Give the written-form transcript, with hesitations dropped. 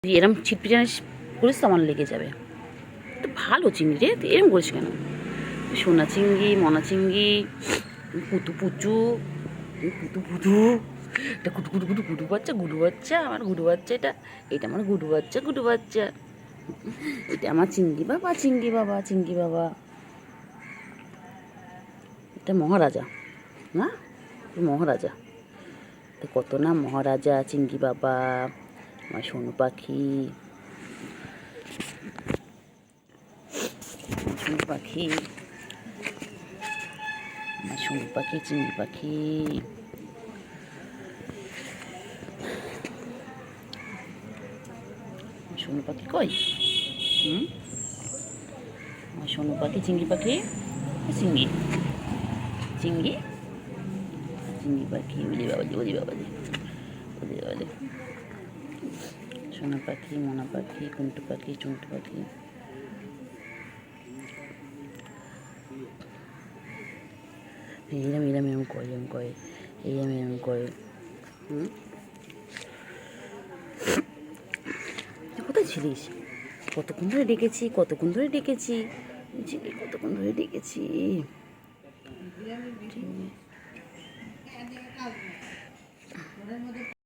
এরম ছিটপিটানি করিস তো আমার লেগে যাবে। তো ভালো চিংড়ি রে, তুই এরম করিস কেন? সোনা চিংড়ি, মনা চিংড়ি, পুতু পুচু, পুতু পুতু, এটা গুডু গুডু গুডু গুডু বাচ্চা, গুডু বাচ্চা, আমার গুডু বাচ্চা, এটা আমার গুডু বাচ্চা, গুডু বাচ্চা, এটা আমার চিংড়ি বাবা, চিংড়ি বাবা, চিংড়ি বাবা, এটা মহারাজা না, মহারাজা। তো কত না মহারাজা, চিংড়ি বাবা, আমার সোনু পাখি, সোনু পাখি, আমার সোনু পাখি, চিংড়ি পাখি, সোনু পাখি কই? আমার সোনু পাখি, চিংড়ি পাখি, চিংড়ি চিংড়ি চিংড়ি পাখি, ওলি বাবাজি, ওলি বাবাজি, ওলি বাবাজি, সোনা পাখি, মোনা পাখি, কুন্টু পাখি, চুন্টু পাখি, এরম এরম এরম করে, এরম করে, এরম এরম করে। কোথায় ছিলিস? কতক্ষণ ধরে ডেকেছি, কতক্ষণ ধরে ডেকেছি, কতক্ষণ ধরে ডেকেছি।